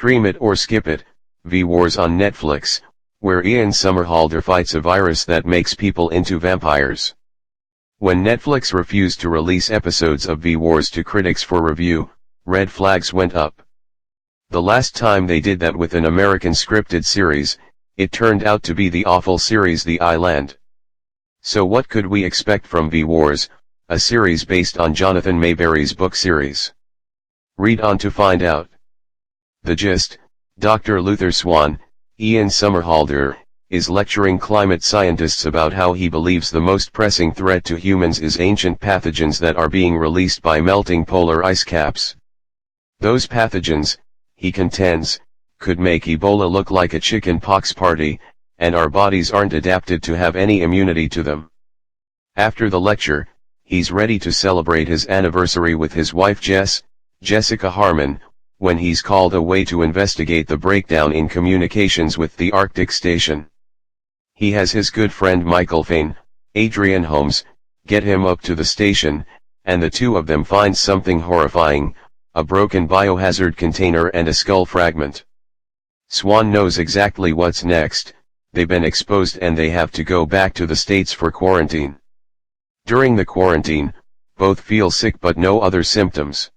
Stream it or skip it, V-Wars on Netflix, where Ian Somerhalder fights a virus that makes people into vampires. When Netflix refused to release episodes of V-Wars to critics for review, red flags went up. The last time they did that with an American scripted series, it turned out to be the awful series The Island. So what could we expect from V-Wars, a series based on Jonathan Mayberry's book series? Read on to find out. The gist: Dr. Luther Swan, Ian Somerhalder, is lecturing climate scientists about how he believes the most pressing threat to humans is ancient pathogens that are being released by melting polar ice caps. Those pathogens, he contends, could make Ebola look like a chicken pox party, and our bodies aren't adapted to have any immunity to them. After the lecture, he's ready to celebrate his anniversary with his wife Jessica Harmon, when he's called away to investigate the breakdown in communications with the Arctic station. He has his good friend Michael Fain, Adrian Holmes, get him up to the station, and the two of them find something horrifying, a broken biohazard container and a skull fragment. Swan knows exactly what's next. They've been exposed and they have to go back to the States for quarantine. During the quarantine, both feel sick but no other symptoms.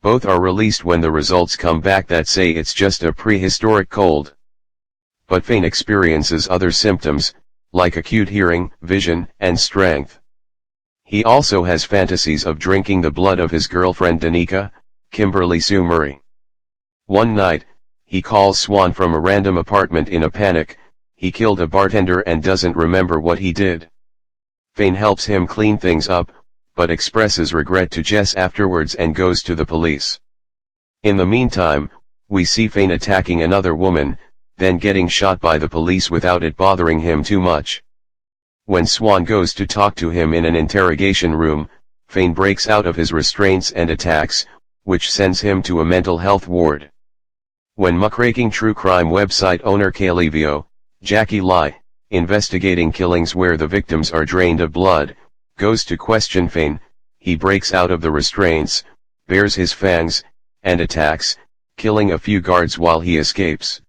Both are released when the results come back that say it's just a prehistoric cold. But Fain experiences other symptoms, like acute hearing, vision, and strength. He also has fantasies of drinking the blood of his girlfriend Danica, Kimberly Sue Murray. One night, he calls Swan from a random apartment in a panic. He killed a bartender and doesn't remember what he did. Fain helps him clean things up, but expresses regret to Jess afterwards and goes to the police. In the meantime, we see Fain attacking another woman, then getting shot by the police without it bothering him too much. When Swan goes to talk to him in an interrogation room, Fain breaks out of his restraints and attacks, which sends him to a mental health ward. When muckraking true crime website owner Calivio, Jackie Lai, investigating killings where the victims are drained of blood, goes to question Fain, he breaks out of the restraints, bares his fangs, and attacks, killing a few guards while he escapes.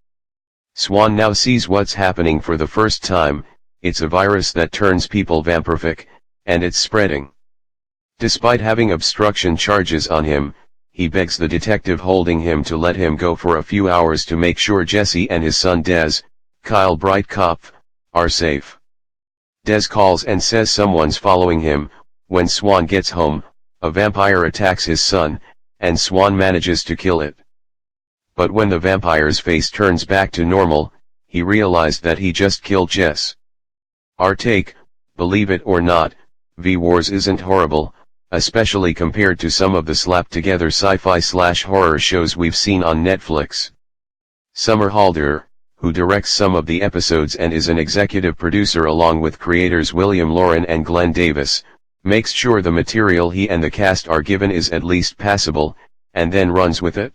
Swan now sees what's happening for the first time. It's a virus that turns people vampirific, and it's spreading. Despite having obstruction charges on him, he begs the detective holding him to let him go for a few hours to make sure Jesse and his son Des, Kyle Breitkopf, are safe. Des calls and says someone's following him. When Swan gets home, a vampire attacks his son, and Swan manages to kill it. But when the vampire's face turns back to normal, he realized that he just killed Jess. Our take: believe it or not, V-Wars isn't horrible, especially compared to some of the slapped-together sci-fi/horror shows we've seen on Netflix. Somerhalder, who directs some of the episodes and is an executive producer along with creators William Lauren and Glenn Davis, makes sure the material he and the cast are given is at least passable, and then runs with it.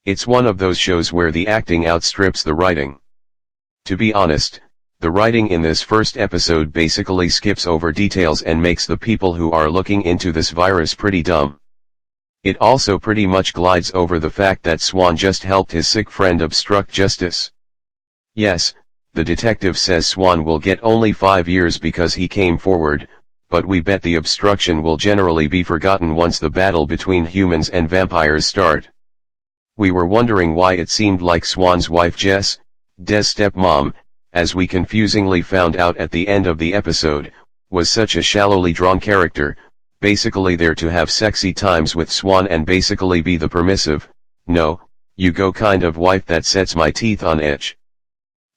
It's one of those shows where the acting outstrips the writing. To be honest, the writing in this first episode basically skips over details and makes the people who are looking into this virus pretty dumb. It also pretty much glides over the fact that Swan just helped his sick friend obstruct justice. Yes, the detective says Swan will get only 5 years because he came forward, but we bet the obstruction will generally be forgotten once the battle between humans and vampires start. We were wondering why it seemed like Swan's wife Jess, Des' stepmom, as we confusingly found out at the end of the episode, was such a shallowly drawn character, basically there to have sexy times with Swan and basically be the permissive, no, you go kind of wife that sets my teeth on edge.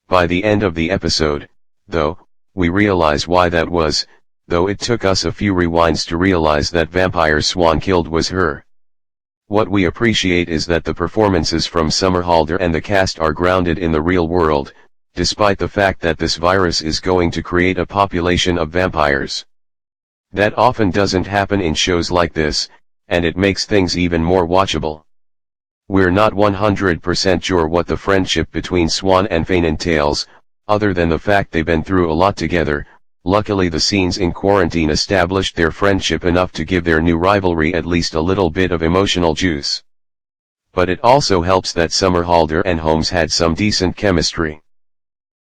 By the end of the episode, though, we realize why that was, though it took us a few rewinds to realize that vampire Swan killed was her. What we appreciate is that the performances from Somerhalder and the cast are grounded in the real world, despite the fact that this virus is going to create a population of vampires. That often doesn't happen in shows like this, and it makes things even more watchable. We're not 100% sure what the friendship between Swan and Fain entails, other than the fact they've been through a lot together. Luckily the scenes in quarantine established their friendship enough to give their new rivalry at least a little bit of emotional juice. but it also helps that Somerhalder and Holmes had some decent chemistry.